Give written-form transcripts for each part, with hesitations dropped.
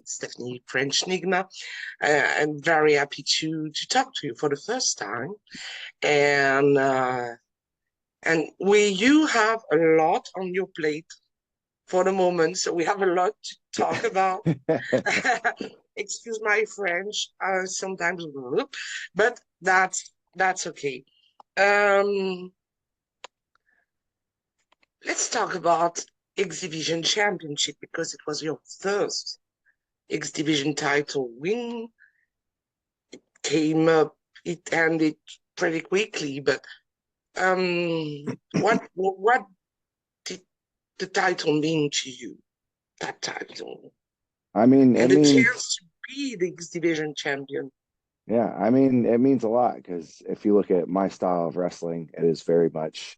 Stephanie French Nygma. I'm very happy to talk to you for the first time. And you have a lot on your plate for the moment, so we have a lot to talk about. Excuse my French, sometimes, but that's okay. Let's talk about X-Division Championship because it was your first X-Division title win. It came up, it ended pretty quickly, but what did the title mean to you? That title. I mean, it And the means, chance to be the X-Division champion. yeah, I mean, it means a lot because if you look at my style of wrestling, it is very much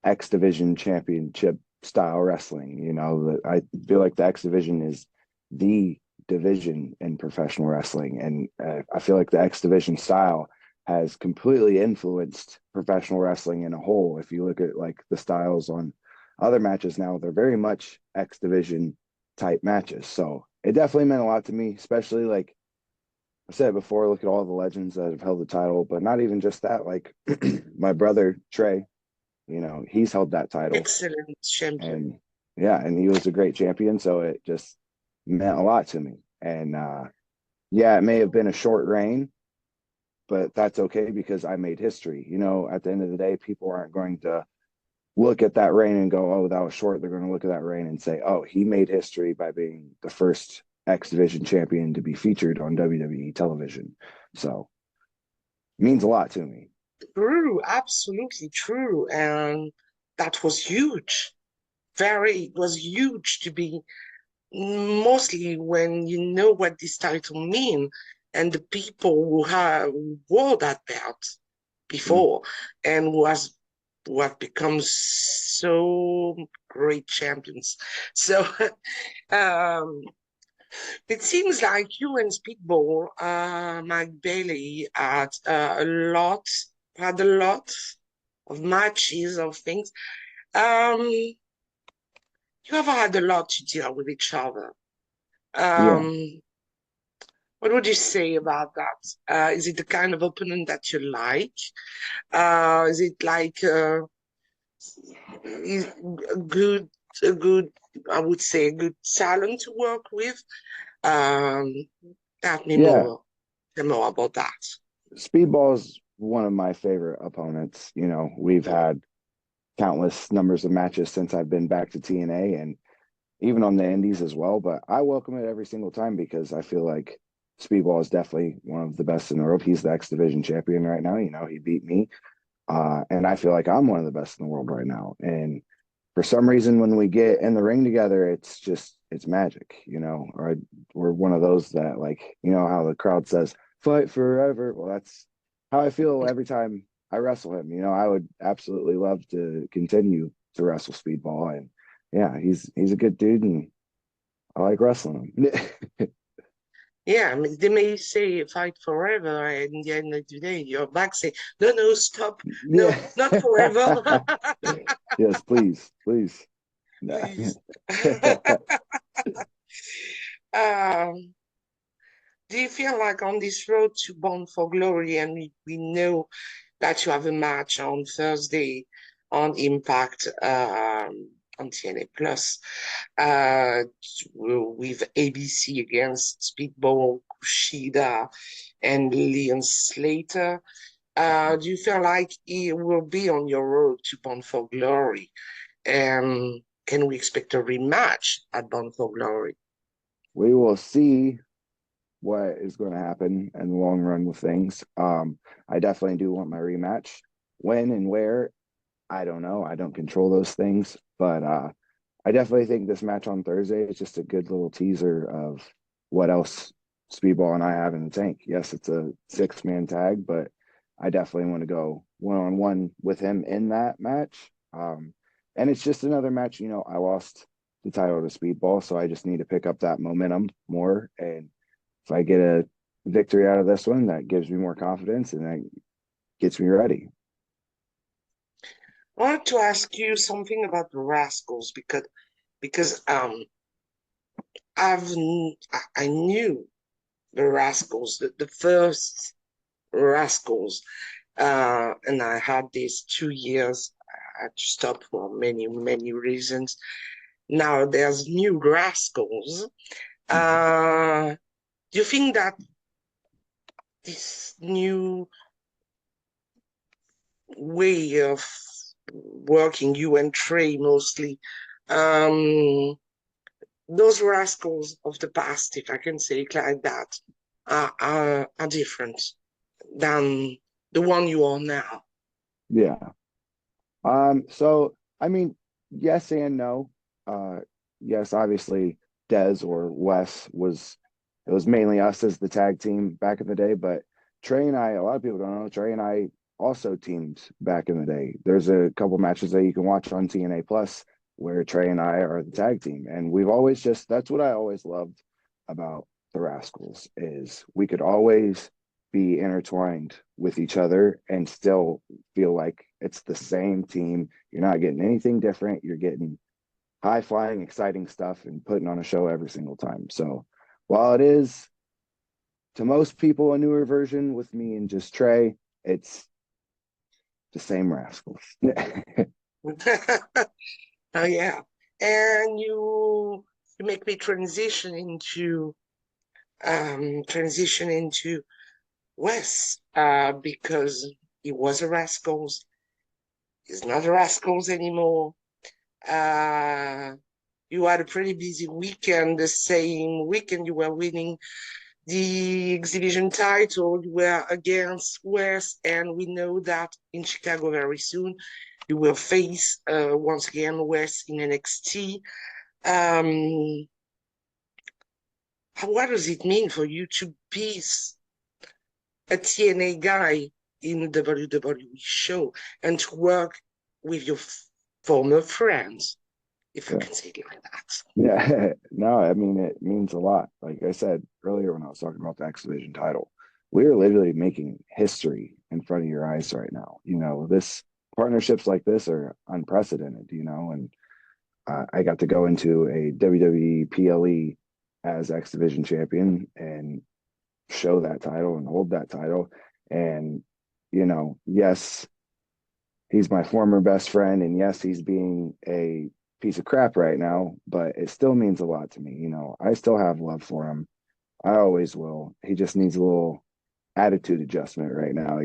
X Division Championship style wrestling. I feel like the X Division is the division in professional wrestling, and I feel like the X Division style has completely influenced professional wrestling in a whole. If you look at like the styles on other matches now, they're very much X Division type matches. So it definitely meant a lot to me, especially like I said before, look at all the legends that have held the title, but not even just that. Like my brother Trey, he's held that title, Excellent champion. and yeah, and he was a great champion. So it just meant a lot to me. And yeah, it may have been a short reign, but that's okay because I made history. At the end of the day, people aren't going to look at that reign and go, oh, that was short. They're going to look at that reign and say, oh, he made history by being the first X Division champion to be featured on WWE television. So it means a lot to me. True, absolutely true. And that was huge. It was huge to be mostly when you know what this title mean and the people who wore that belt Yeah. before and who have become so great champions. So um it seems like you and Speedball, Mike Bailey had a lot of matches of things. You have had a lot to deal with each other. Yeah. Um, what would you say about that? Is it the kind of opponent that you like? Is it like is a good, I would say, a good talent to work with? Um, Tell me Yeah. more, tell me more about that. Speedball's one of my favorite opponents. We've had countless numbers of matches since I've been back to TNA and even on the indies as well. But I welcome it every single time because I feel like Speedball is definitely one of the best in the world. He's the X Division champion right now. He beat me. And I feel like I'm one of the best in the world right now. And for some reason, when we get in the ring together, it's magic, or we're one of those that like, how the crowd says, fight forever. Well, that's how I feel every time I wrestle him. I would absolutely love to continue to wrestle Speedball. And yeah, he's a good dude and I like wrestling him. Yeah, I mean, they may say fight forever, and in the end of the day, your back say, no, no, stop, Yeah. no, not forever, Yes, please, please. Nah. please. um, do you feel like on this road to Born for Glory, and we know that you have a match on Thursday on Impact on TNA Plus with ABC against Speedball, Kushida, and Leon Slater. Do you feel like it will be on your road to Born for Glory? And can we expect a rematch at Born for Glory? We will see what is going to happen in the long run with things. I definitely do want my rematch. When and where, I don't know. I don't control those things, but I definitely think this match on Thursday is just a good little teaser of what else Speedball and I have in the tank. Yes, it's a 6-man tag, but I definitely want to go one-on-one with him in that match. And it's just another match. I lost the title to Speedball, so I just need to pick up that momentum more. And if I get a victory out of this one, that gives me more confidence and that gets me ready. I wanted to ask you something about the Rascals because I knew the Rascals, the first Rascals, and I had these 2 years. I had to stop for many reasons. Now there's new Rascals. Do you think that this new way of working, you and Trey mostly, um, those Rascals of the past, if I can say it like that, are different than the one you are now? Yeah. So I mean, yes and no. Yes, obviously Dez or Wes was it was mainly us as the tag team back in the day, but Trey and I, a lot of people don't know, Trey and I also teamed back in the day. There's a couple matches that you can watch on TNA Plus where Trey and I are the tag team. And we've always just that's what I always loved about the Rascals is we could always be intertwined with each other and still feel like it's the same team. You're not getting anything different. You're getting high flying, exciting stuff and putting on a show every single time. So while it is to most people a newer version with me and just Trey, it's the same Rascals. Oh yeah, and you make me transition into Wes, because he was a Rascals. He's not a Rascals anymore. Uh, you had a pretty busy weekend. The same weekend you were winning the X-Division title. You were against Wes, and we know that in Chicago very soon you will face once again Wes in NXT. Um, what does it mean for you to be a TNA guy in a WWE show and to work with your former friends, if I can say it like that? Yeah, no, I mean, it means a lot. Like I said earlier when I was talking about the X-Division title, we are literally making history in front of your eyes right now. This partnerships like this are unprecedented, and I got to go into a WWE PLE as X-Division champion and show that title and hold that title. And, yes, he's my former best friend. And yes, he's being a piece of crap right now, but it still means a lot to me. I still have love for him. I always will. He just needs a little attitude adjustment right now.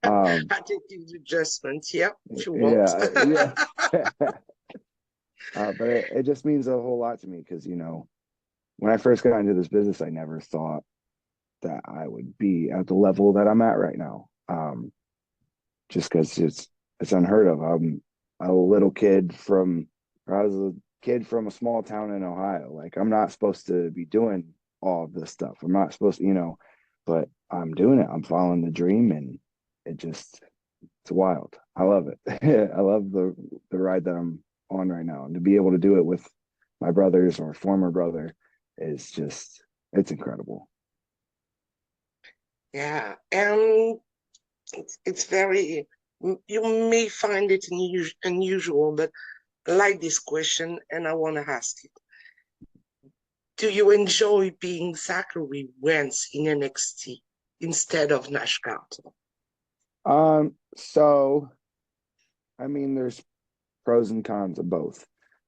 Attitude adjustment, yeah, if you want. Yeah, yeah. But it just means a whole lot to me because, when I first got into this business, I never thought that I would be at the level that I'm at right now. Just because it's unheard of. I'm a little kid I was a kid from a small town in Ohio. Like I'm not supposed to be doing all of this stuff. I'm not supposed to, but I'm doing it. I'm following the dream and it's wild. I love it. I love the ride that I'm on right now. And to be able to do it with my brothers or former brother is it's incredible. Yeah, and it's very, you may find it unusual, but I like this question and I want to ask it. Do you enjoy being Zachary Wentz in NXT instead of Nash Carter? So I mean, there's pros and cons of both,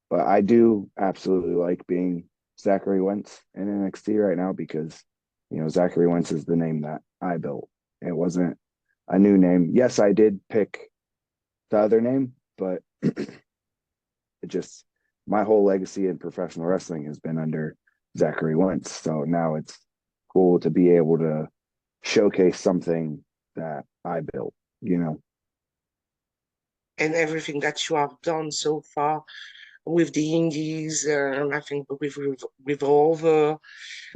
but I do absolutely like being Zachary Wentz in NXT right now because, Zachary Wentz is the name that I built. It wasn't a new name. Yes, I did pick the other name, but my whole legacy in professional wrestling has been under Zachary Wentz. So now it's cool to be able to showcase something that I built. And everything that you have done so far with the indies, I think with Revolver,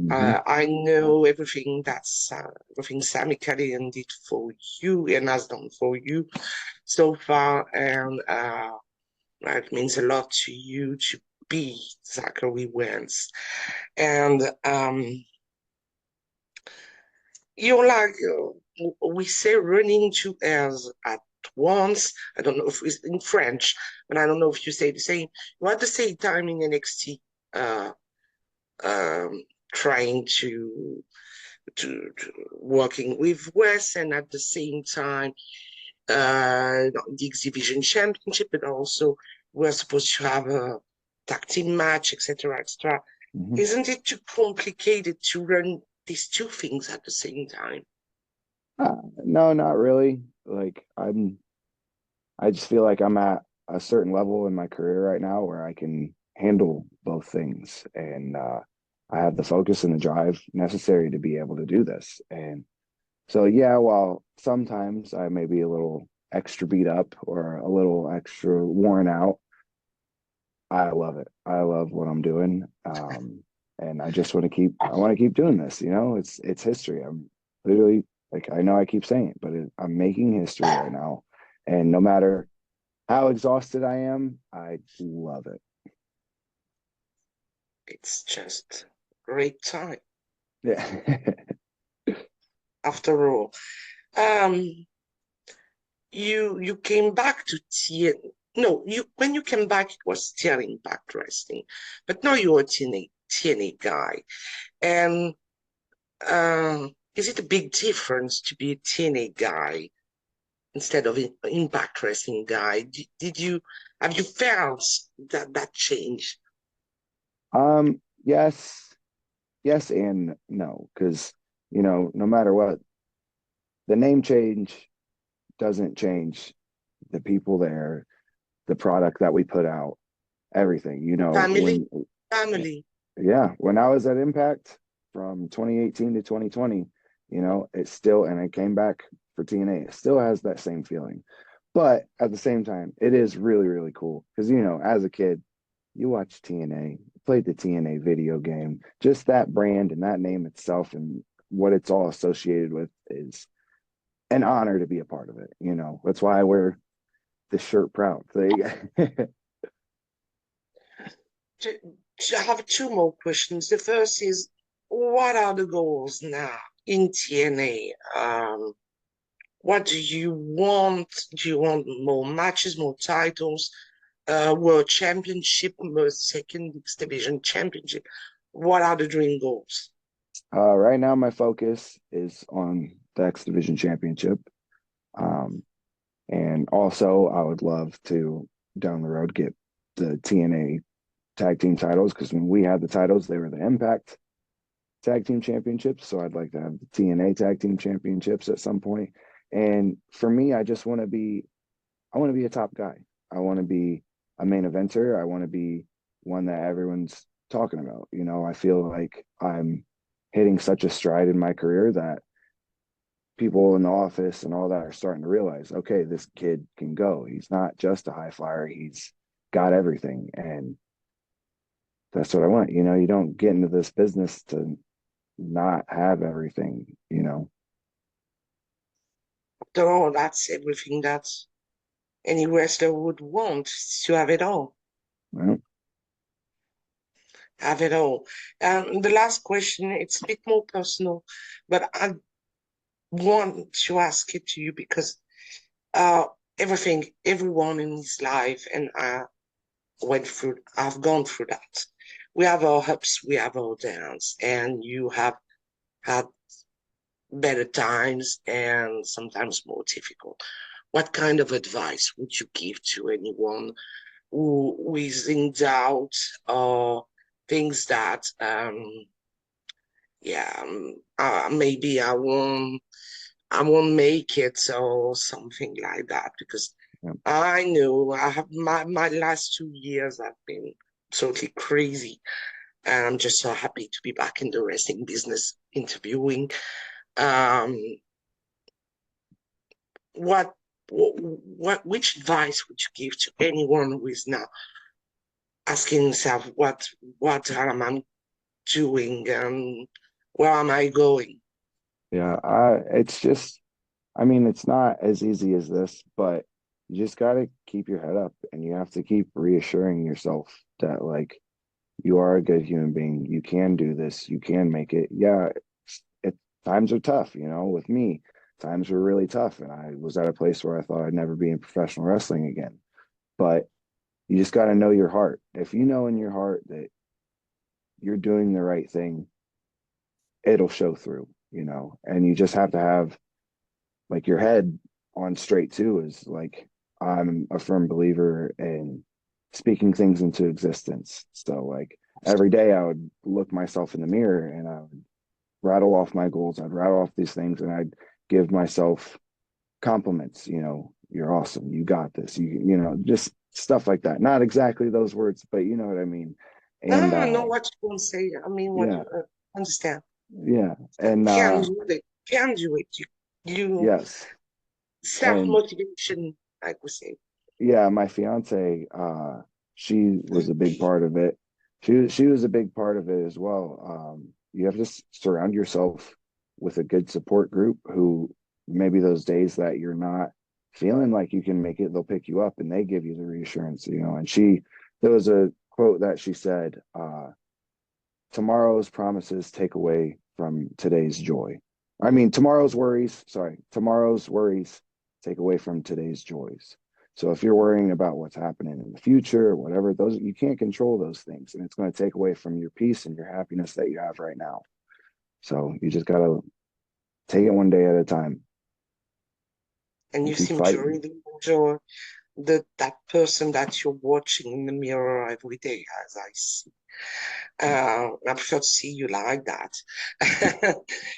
I know everything everything Sammy Callihan did for you and has done for you so far, and it means a lot to you to be Zachary Wentz. And you're like, we say running two airs at once. I don't know if it's in French, but I don't know if you say the same. You at the same time in NXT uh, trying to working with Wes, and at the same time, the X-Division Championship, but also we're supposed to have a tag team match, etc., etc. Mhm. Isn't it too complicated to run these two things at the same time? No, not really. Like I just feel like I'm at a certain level in my career right now where I can handle both things, and I have the focus and the drive necessary to be able to do this. And so, yeah, while sometimes I may be a little extra beat up or a little extra worn out, I love it. I love what I'm doing. And I just I want to keep doing this. It's history. I'm literally, like, I know I keep saying it, but I'm making history right now. And no matter how exhausted I am, I love it. It's just great time. Yeah. After all, um, you came back to TN. No, when you came back, it was still Impact Wrestling, but now you're a TNA guy. And is it a big difference to be a TNA guy instead of an Impact Wrestling guy? Did you have you felt that change? Yes, yes and no, because no matter what, the name change doesn't change the people there, the product that we put out, everything. Family, family. Yeah, when I was at Impact from 2018 to 2020, it still, and I came back for TNA, it still has that same feeling. But at the same time, it is really, really cool because, as a kid, you watch TNA, played the TNA video game, just that brand and that name itself and what it's all associated with is an honor to be a part of it. That's why I wear this shirt proud. I have two more questions. The first is, what are the goals now in TNA? What do you want? Do you want more matches, more titles, World Championship, more second X-Division Championship? What are the dream goals? Right now, my focus is on the X-Division Championship. And also, I would love to, down the road, get the TNA tag team titles because when we had the titles, they were the Impact tag team championships. So I'd like to have the TNA tag team championships at some point. And for me, I want to be a top guy. I want to be a main eventer. I want to be one that everyone's talking about. I feel like I'm hitting such a stride in my career that people in the office and all that are starting to realize, okay, this kid can go. He's not just a high flyer. He's got everything. And that's what I want. You don't get into this business to not have everything. Oh, that's everything that any wrestler would want, to have it all. Well, Have it all. The last question, it's a bit more personal, but I want to ask it to you because uh, everyone in his life, and I've gone through that. We have our ups, we have our downs, and you have had better times and sometimes more difficult. What kind of advice would you give to anyone who is in doubt or thinks that, maybe I won't make it or something like that? Because yeah. I know I have my last 2 years have been totally crazy. And I'm just so happy to be back in the wrestling business interviewing. Um, what which advice would you give to anyone who is now asking himself what am I doing and where am I going? Yeah. It's just, it's not as easy as this, but you just got to keep your head up and you have to keep reassuring yourself that, like, you are a good human being. You can do this. You can make it. Yeah. Times are tough, with me, times were really tough. And I was at a place where I thought I'd never be in professional wrestling again. But you just got to know your heart. If you know in your heart that you're doing the right thing, it'll show through, you know. And you just have to have like your head on straight too, is like I'm a firm believer in speaking things into existence. So like every day I would look myself in the mirror and I would rattle off my goals. I'd rattle off these things and I'd give myself compliments, you know, you're awesome, you got this, you know, just stuff like that. Not exactly those words, but you know what I mean. No, And I know what you want to say. I mean, what yeah, understand. yeah. And Can do it. Can do it. You yes. And self-motivation, like we say. yeah, my fiance, she was a big part of it. She was a big part of it as well. You have to surround yourself with a good support group who maybe those days that you're not feeling like you can make it, they'll pick you up and they give you the reassurance, you know. And there was a quote that she said, tomorrow's promises take away from today's joy. I mean, tomorrow's worries take away from today's joys. So if you're worrying about what's happening in the future or whatever, those you can't control those things, and it's going to take away from your peace and your happiness that you have right now. So you just got to take it one day at a time And and you keep seem to fighting. really enjoy that person that you're watching in the mirror every day, as I see. I prefer to see you like that.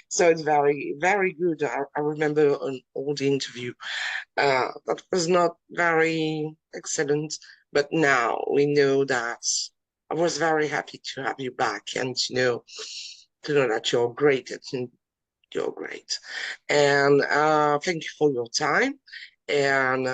So it's very, very good. I remember an old interview that was not very excellent, but now we know that I was very happy to have you back and to know that you're great and you're great. And thank you for your time. And